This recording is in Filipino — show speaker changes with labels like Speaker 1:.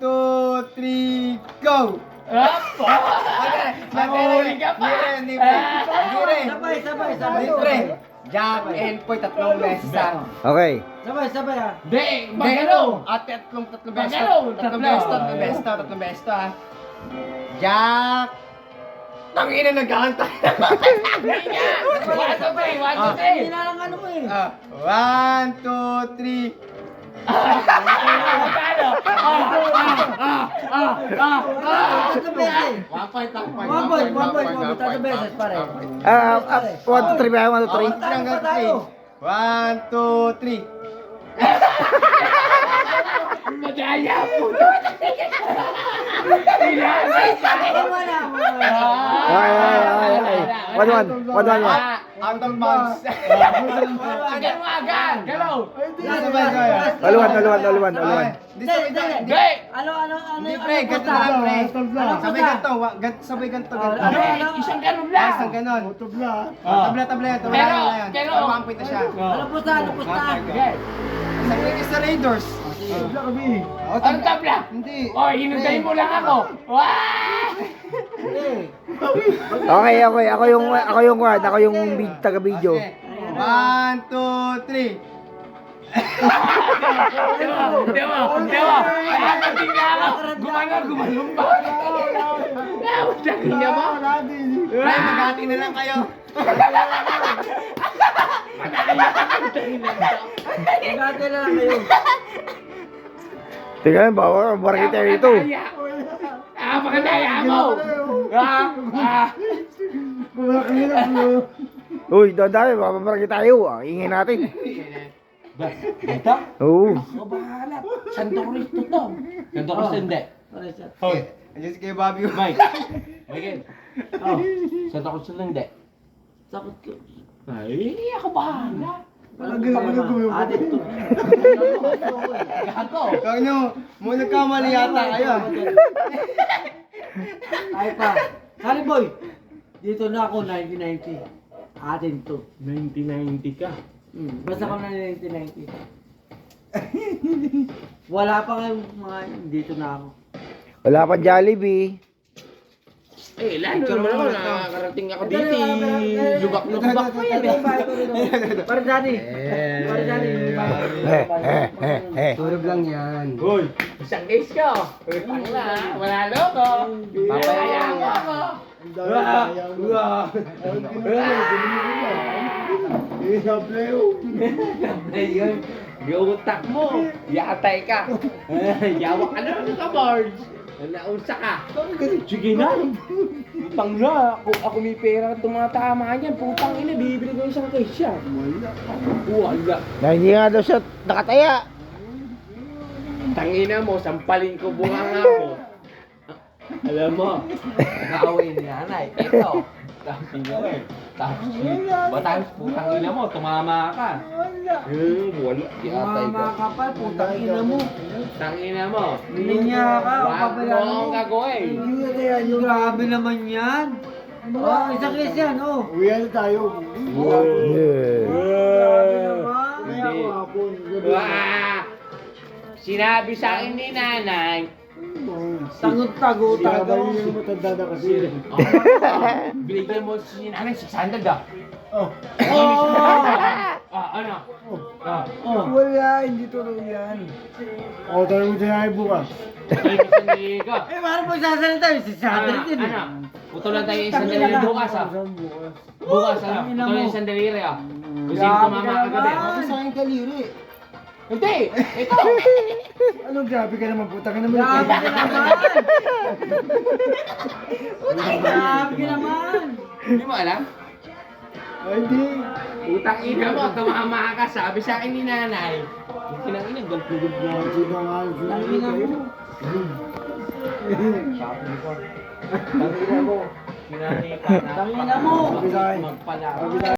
Speaker 1: 2, 3, go!
Speaker 2: Apo! Nahuli ka pa!
Speaker 1: Hindi, pre.
Speaker 3: Sabay.
Speaker 1: Hindi, pre. Jack and Poy, tatlong beses ah.
Speaker 4: Okay.
Speaker 3: Sabay ah.
Speaker 2: Di! Magano!
Speaker 1: At tatlong beses.
Speaker 2: Magano?
Speaker 1: Tatlong beses to ah. Jack! Tangina, naghahantay.
Speaker 2: Hindi nga! One, two, three! One, two, three!
Speaker 3: Hindi na lang ano mo eh.
Speaker 1: 1, 2, 3.
Speaker 2: Magano?
Speaker 3: Tatlo beses.
Speaker 1: 1 point, 1 point.
Speaker 3: 1 point, 1 point. Tatlo beses pare.
Speaker 4: 1, 2, 3 ba? 1, 2, 3.
Speaker 1: Hanggang 3. 1, 2, 3.
Speaker 2: Madaya po! Tinasay ka!
Speaker 3: Tama na.
Speaker 4: Okay. 1, 1.
Speaker 1: Out of bounds.
Speaker 2: Agad mo agad! Galaw!
Speaker 4: Aluan.
Speaker 1: Hindi sabay.
Speaker 2: Hindi!
Speaker 3: Ano?
Speaker 1: Hindi, pre. Ganito na lang, pre. Sabay ganito. Sabay ganito.
Speaker 2: Ano? Isang ganun lang!
Speaker 1: Isang ganon. Tabla yan.
Speaker 2: Pero-
Speaker 1: 1 point na siya.
Speaker 3: Ano pusta?
Speaker 2: Okay.
Speaker 1: Isang point is sa Raiders.
Speaker 2: Anong tabla?
Speaker 1: Hindi.
Speaker 2: Oy, hinuntayin mo lang ako! Wah!
Speaker 4: Okay. Ako yung quad. Ako yung taga-video.
Speaker 1: 1, 2, 3.
Speaker 2: Hindi mo! Ayating na ako! Gumalumba! Sabi niya mo?
Speaker 1: Pre, maghati na lang kayo.
Speaker 3: Gagawin na lang kayo.
Speaker 4: Tingnan, bawa market tayo dito.
Speaker 2: Pakadaya mo!
Speaker 4: Uy, dadami, market tayo. Ang ingay natin.
Speaker 2: Dito?
Speaker 4: Oo.
Speaker 2: Ako bahala. Santo Cristo to. Santo Cristo hindi.
Speaker 1: Hoy. Andiyan si Kuya Bobby.
Speaker 2: Mike. Mike. Oh. Santo Cristo hindi.
Speaker 3: Sakot ko.
Speaker 2: Ay, ako bahala.
Speaker 3: Adik to.
Speaker 2: Gago.
Speaker 1: Kaya nyo, mo nagkamali yata kayo.
Speaker 3: Ay pa. Sorry boy. Dito na ako 1990. Atin to.
Speaker 2: 1990 ka.
Speaker 3: Basta ko na 1990. Wala pa kayong mga dito na ako.
Speaker 4: Wala pa Jollibee.
Speaker 2: Eh, lalo naman ako nakakarating ako dito. Lubak-lubak pa yan eh.
Speaker 3: Para Johnny. Para Johnny.
Speaker 1: Turog lang yan.
Speaker 2: Hoy, isang case ko. Wala, wala loko. Papayaan mo ako. Yun, giutak mo. Yatay ka. Yawa ka na ng kabards. Nausa ka. Sige na. Putang na. Kung ako may pera tumatama niyan, putang ina, bibili ko isang case siya. Wala.
Speaker 4: Na hindi nga daw siya nakataya.
Speaker 2: Tangina mo, sampalin ko bunganga mo. Alam mo, nakaaway ni nanay. Ito. Tapos Batang putang ina mo, tumama ka. Wala. Yatay ka.
Speaker 3: Mga kapal, putang ina mo.
Speaker 2: Tangina mo.
Speaker 3: Ninya ka,
Speaker 2: Wag
Speaker 3: papayaran
Speaker 2: mo akong gagawin.
Speaker 3: Grabe naman yan. Oh, isang case yan, oh.
Speaker 4: Yeah.
Speaker 3: Grabe naman.
Speaker 2: Hindi. Wah! Sinabi sa akin ni nanay,
Speaker 3: Tagot-tagutan ko.
Speaker 2: binigyan mo si nanay 600 ah.
Speaker 3: Oh.
Speaker 2: Ano?
Speaker 4: Wala, hindi totoo yan. O, tayo mo tayo bukas.
Speaker 2: Ay, sandali ka.
Speaker 3: Eh, parang po sasalita yung si Sandra din.
Speaker 2: Ano? Putulan tayo yung sandali bukas ah. Bukas ah. Putulan yung sandali ah. Kasi tumama ka gabi.
Speaker 1: Sa akin kaliri.
Speaker 2: Hindi! Ito!
Speaker 4: Anong grabe ka naman, puta ka naman.
Speaker 3: Grabe ka naman. Grabe ka naman.
Speaker 2: Hindi mo alam?
Speaker 4: Hindi.
Speaker 2: Utang ina mo, tumama ka. Sabi sa akin ni nanay. Kinang ina, galpugod na.
Speaker 3: Tangina mo.
Speaker 2: Tangina mo. Sinanay pa na.
Speaker 3: Tangina mo.
Speaker 2: Magpala.